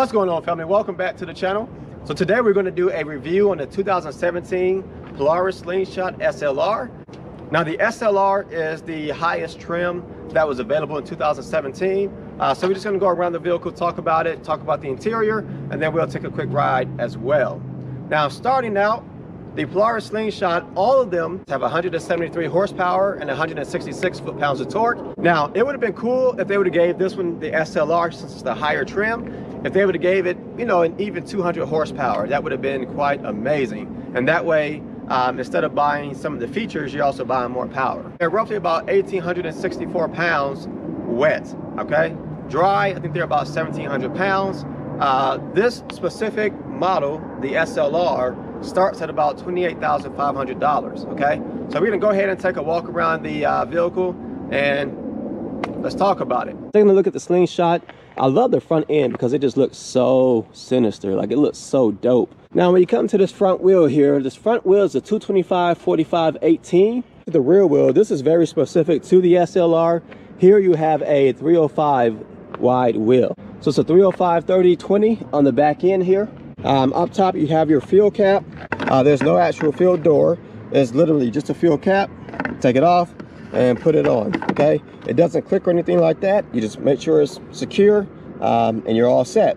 What's going on, family? Welcome back to the channel. So today we're going to do a review on the 2017 Polaris Slingshot SLR. Now the SLR is the highest trim that was available in 2017. So we're just going to go around the vehicle, talk about it, talk about the interior, and then we'll take a quick ride as well. Now starting out, the Polaris Slingshot, all of them have 173 horsepower and 166 foot-pounds of torque. Now, it would have been cool if they would have gave this one the SLR, since it's the higher trim. If they would have gave it, you know, an even 200 horsepower, that would have been quite amazing. And that way, instead of buying some of the features, you're also buying more power. They're roughly about 1,864 pounds wet, okay? Dry, I think they're about 1,700 pounds. This specific model, the SLR, starts at about $28,500, okay? So we're gonna go ahead and take a walk around the vehicle and let's talk about it. Taking a look at the Slingshot, I love the front end because it just looks so sinister, like it looks so dope. Now when you come to this front wheel here, this front wheel is a 225/45/18. The rear wheel, this is very specific to the SLR. Here you have a 305 wide wheel. So it's a 305/30/20 on the back end here. Up top you have your fuel cap. There's no actual fuel door. It's literally just a fuel cap. Take it off and put it on, okay? It doesn't click or anything like that. You just make sure it's secure and you're all set.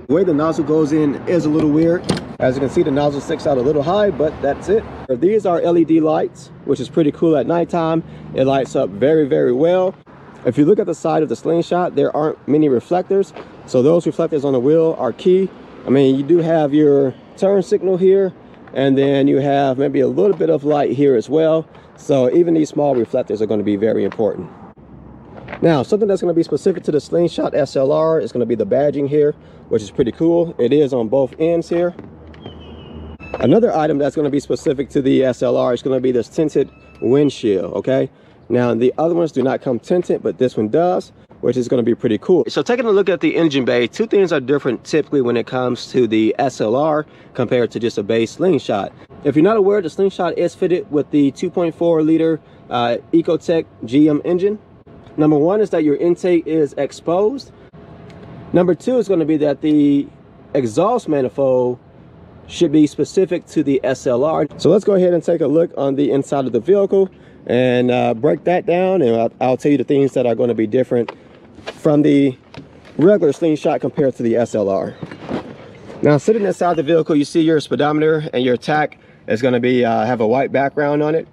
The way the nozzle goes in is a little weird. As you can see, the nozzle sticks out a little high, but that's it. These are LED lights, which is pretty cool at nighttime. It lights up very, very well. If you look at the side of the Slingshot, there aren't many reflectors. So those reflectors on the wheel are key. I mean, you do have your turn signal here, and then you have maybe a little bit of light here as well. So even these small reflectors are going to be very important. Now, something that's going to be specific to the Slingshot SLR is going to be the badging here, which is pretty cool. It is on both ends here. Another item that's going to be specific to the SLR is going to be this tinted windshield, okay? Now, the other ones do not come tinted, but this one does, which is going to be pretty cool. So taking a look at the engine bay, two things are different typically when it comes to the SLR compared to just a base Slingshot. If you're not aware, the Slingshot is fitted with the 2.4 liter Ecotec GM engine. Number one is that your intake is exposed. Number two is going to be that the exhaust manifold should be specific to the SLR. So let's go ahead and take a look on the inside of the vehicle and break that down, and I'll tell you the things that are going to be different from the regular Slingshot compared to the SLR. Now, sitting inside the vehicle, you see your speedometer and your tach is going to be have a white background on it.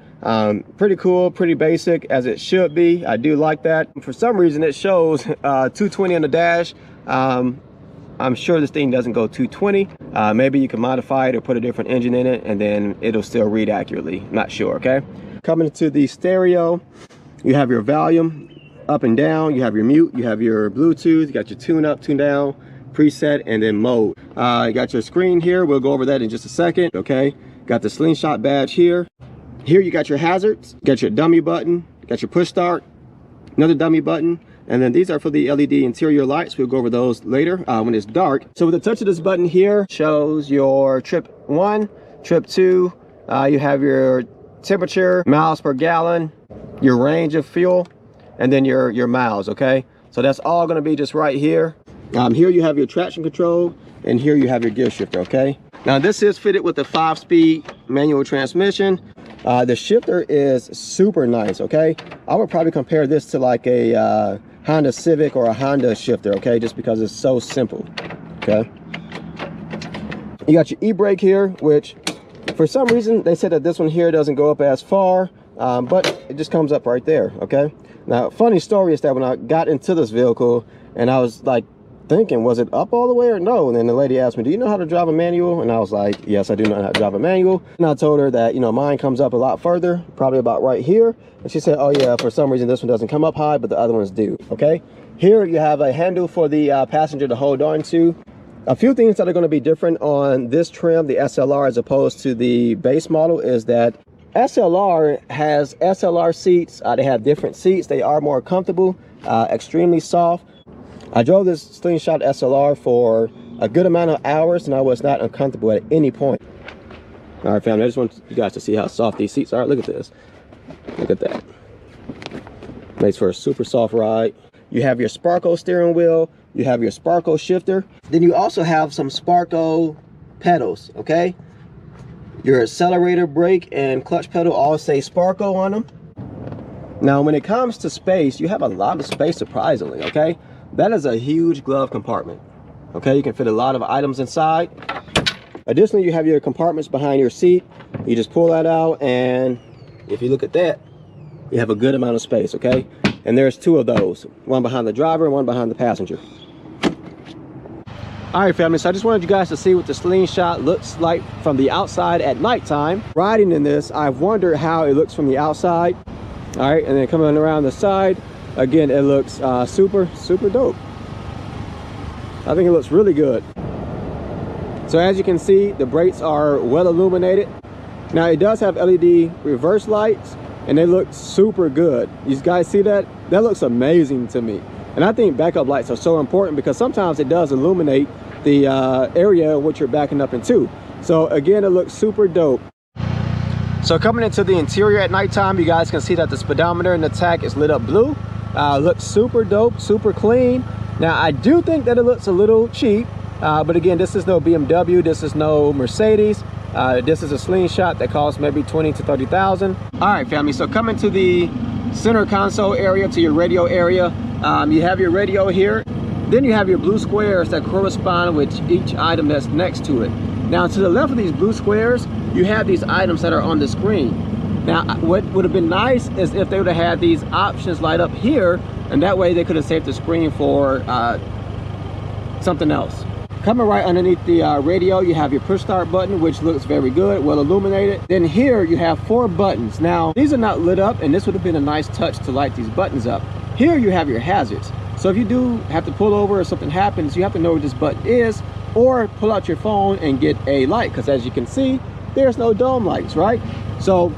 Pretty cool, pretty basic, as it should be. I do like that. For some reason it shows 220 on the dash. I'm sure this thing doesn't go 220. Maybe you can modify it or put a different engine in it and then it'll still read accurately. Not sure, okay? Coming to the stereo, you have your volume up and down, you have your mute, you have your Bluetooth, you got your tune up, tune down, preset, and then mode. You got your screen here. We'll go over that in just a second, okay? Got the Slingshot badge here. Here you got your hazards, got your dummy button, got your push start, another dummy button, and then these are for the LED interior lights. We'll go over those later when it's dark. So with the touch of this button here, shows your trip 1, trip 2, you have your temperature, miles per gallon, your range of fuel, and then your miles, okay? So that's all gonna be just right here. Here you have your traction control, and here you have your gear shifter, okay? Now this is fitted with the 5-speed manual transmission. The shifter is super nice, okay? I would probably compare this to like a Honda Civic or a Honda shifter, okay? Just because it's so simple, okay? You got your e-brake here, which for some reason they said that this one here doesn't go up as far, but it just comes up right there, okay? Now, funny story is that when I got into this vehicle and I was like thinking, was it up all the way or no? And then the lady asked me, do you know how to drive a manual? And I was like, yes, I do know how to drive a manual. And I told her that, you know, mine comes up a lot further, probably about right here. And she said, oh yeah, for some reason this one doesn't come up high, but the other ones do, okay? Here you have a handle for the passenger to hold on to. A few things that are going to be different on this trim, the SLR, as opposed to the base model, is that SLR has SLR seats. They have different seats. They are more comfortable, extremely soft. I drove this Slingshot SLR for a good amount of hours and I was not uncomfortable at any point. All right, family, I just want you guys to see how soft these seats are. Look at this. Look at that. Makes for a super soft ride. You have your Sparko steering wheel. You have your Sparco shifter. Then you also have some Sparco pedals, okay? Your accelerator, brake, and clutch pedal all say Sparco on them. Now, when it comes to space, you have a lot of space, surprisingly, okay? That is a huge glove compartment, okay? You can fit a lot of items inside. Additionally, you have your compartments behind your seat. You just pull that out, and if you look at that, you have a good amount of space, okay? And there's two of those, one behind the driver and one behind the passenger. All right, family, so I just wanted you guys to see what the Slingshot looks like from the outside at nighttime. Riding in this, I've wondered how it looks from the outside. All right, and then coming around the side, again, it looks super dope. I think it looks really good. So as you can see, the brakes are well illuminated. Now it does have LED reverse lights, and they look super good. You guys see that? That looks amazing to me. And I think backup lights are so important because sometimes it does illuminate the area in which you're backing up into. So again, it looks super dope. So coming into the interior at nighttime, you guys can see that the speedometer and the tach is lit up blue. Looks super dope, super clean. Now I do think that it looks a little cheap, but again, this is no BMW, this is no Mercedes. This is a Slingshot that costs maybe 20 to 30,000. All right, family, so coming to the center console area, to your radio area, you have your radio here. Then you have your blue squares that correspond with each item that's next to it. Now to the left of these blue squares, you have these items that are on the screen. Now what would have been nice is if they would have had these options light up here, and that way they could have saved the screen for something else. Coming right underneath the radio, you have your push start button, which looks very good, well illuminated. Then here you have 4 buttons. Now these are not lit up, and this would have been a nice touch to light these buttons up. Here you have your hazards. So if you do have to pull over or something happens, you have to know where this button is, or pull out your phone and get a light, because as you can see, there's no dome lights, right? So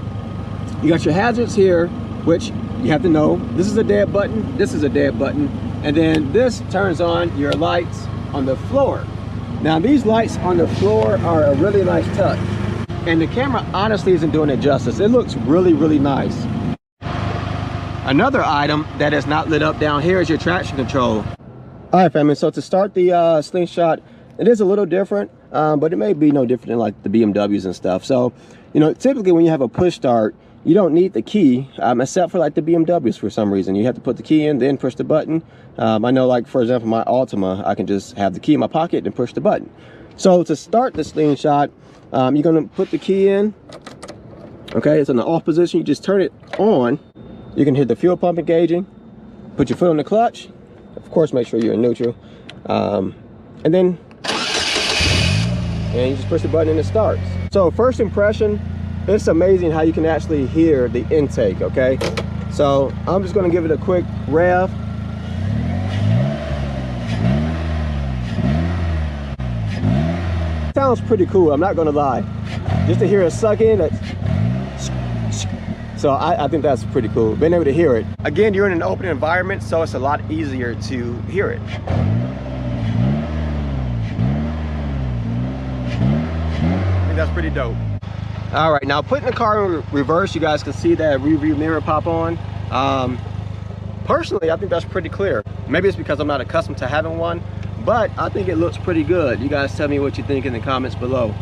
you got your hazards here, which you have to know. This is a dead button, this is a dead button, and then this turns on your lights on the floor. Now these lights on the floor are a really nice touch, and the camera honestly isn't doing it justice. It looks really nice. Another item that is not lit up down here is your traction control. All right, family, so to start the Slingshot, it is a little different, but it may be no different than like the BMWs and stuff. So, you know, typically when you have a push start, you don't need the key, except for like the BMWs for some reason. You have to put the key in, then push the button. I know, like, for example, my Altima, I can just have the key in my pocket and push the button. So to start the Slingshot, you're gonna put the key in. Okay, it's in the off position. You just turn it on. You can hear the fuel pump engaging. Put your foot on the clutch. Of course, make sure you're in neutral. And then you just push the button and it starts. So first impression, it's amazing how you can actually hear the intake, okay? So I'm just gonna give it a quick rev. Sounds pretty cool, I'm not gonna lie. Just to hear it suck in, so I think that's pretty cool, being able to hear it. Again, you're in an open environment, so it's a lot easier to hear it. I think that's pretty dope. All right, now putting the car in reverse, you guys can see that rear view mirror pop on. Personally, I think that's pretty clear. Maybe it's because I'm not accustomed to having one, but I think it looks pretty good. You guys tell me what you think in the comments below.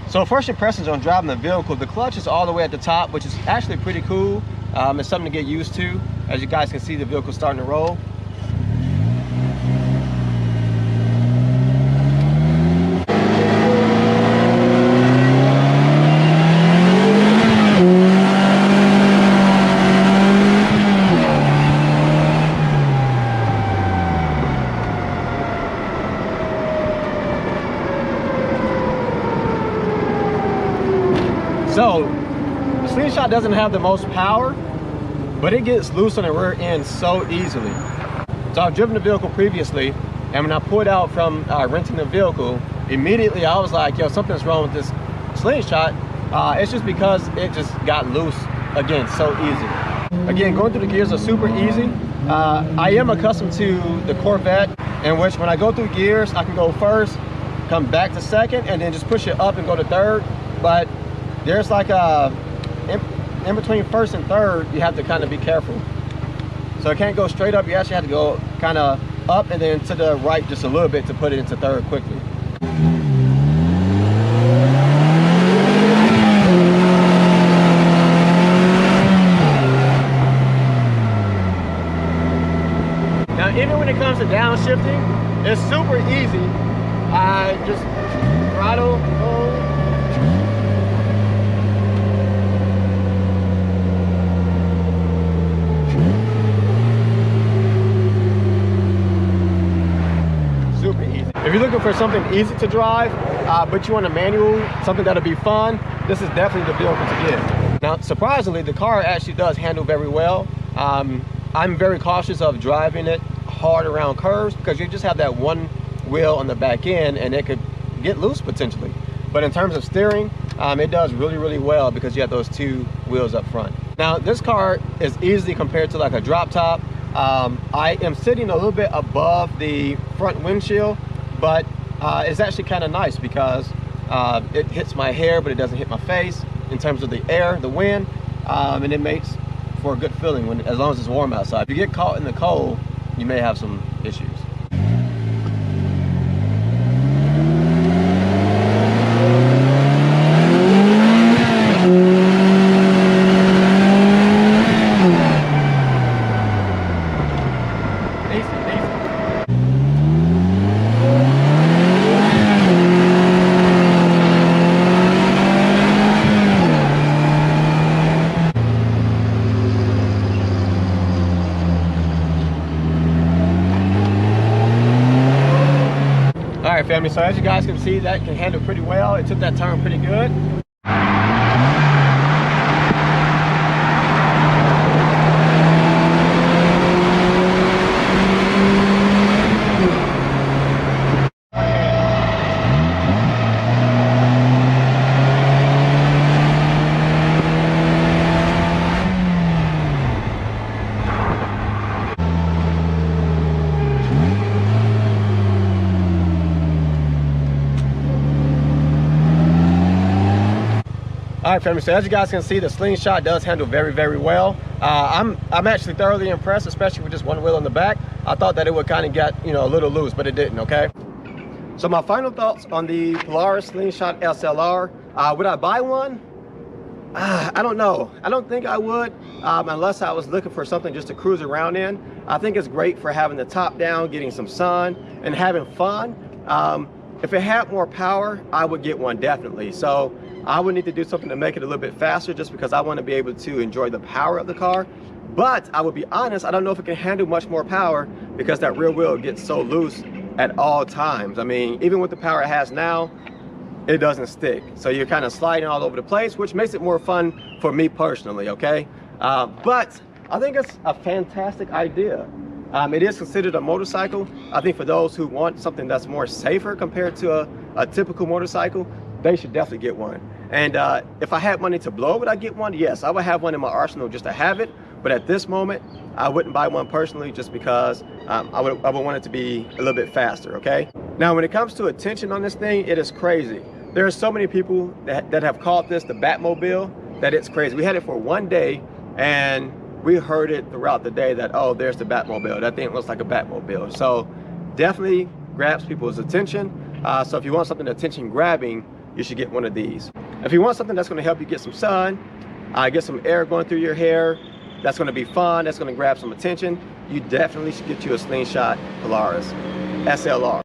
So first impressions on driving the vehicle, the clutch is all the way at the top, which is actually pretty cool. It's something to get used to. As you guys can see, the vehicle starting to roll. So the Slingshot doesn't have the most power, but it gets loose on the rear end so easily. So I've driven the vehicle previously, and when I pulled out from renting the vehicle, immediately I was like, yo, something's wrong with this Slingshot. It's just because it just got loose, again, so easy. Again, going through the gears are super easy. I am accustomed to the Corvette, in which when I go through gears, I can go first, come back to second, and then just push it up and go to third. But there's like in between first and third, you have to kind of be careful. So it can't go straight up. You actually have to go kind of up and then to the right just a little bit to put it into third quickly. Now, even when it comes to downshifting, it's super easy. I just throttle, hold. Super easy. If you're looking for something easy to drive, but you want a manual, something that'll be fun, this is definitely the vehicle to get. Now, surprisingly, the car actually does handle very well. I'm very cautious of driving it hard around curves because you just have that one wheel on the back end and it could get loose potentially. But in terms of steering, it does really well because you have those two wheels up front. Now, this car is easily compared to like a drop top. I am sitting a little bit above the front windshield, but it's actually kind of nice because it hits my hair, but it doesn't hit my face in terms of the air, the wind, and it makes for a good feeling when, as long as it's warm outside. If you get caught in the cold, you may have some issues. All right, family, so as you guys can see, that can handle pretty well. It took that turn pretty good. All right, family, so as you guys can see, the Slingshot does handle very well. I'm actually thoroughly impressed, especially with just one wheel on the back. I thought that it would kind of get, you know, a little loose, but it didn't, okay? So my final thoughts on the Polaris Slingshot SLR. Would I buy one? I don't know. I don't think I would, unless I was looking for something just to cruise around in. I think it's great for having the top down, getting some sun, and having fun. If it had more power, I would get one, definitely. So I would need to do something to make it a little bit faster just because I want to be able to enjoy the power of the car. But I would be honest, I don't know if it can handle much more power because that rear wheel gets so loose at all times. I mean, even with the power it has now, it doesn't stick. So you're kind of sliding all over the place, which makes it more fun for me personally, okay? But I think it's a fantastic idea. It is considered a motorcycle. I think for those who want something that's more safer compared to a typical motorcycle, they should definitely get one. And if I had money to blow, would I get one? Yes, I would have one in my arsenal just to have it. But at this moment, I wouldn't buy one personally just because I would want it to be a little bit faster, okay? Now, when it comes to attention on this thing, it is crazy. There are so many people that have called this the Batmobile that it's crazy. We had it for one day and we heard it throughout the day that, oh, there's the Batmobile. That thing looks like a Batmobile. So definitely grabs people's attention. So if you want something attention grabbing, you should get one of these. If you want something that's gonna help you get some sun, get some air going through your hair, that's gonna be fun, that's gonna grab some attention, you definitely should get you a Slingshot Polaris SLR.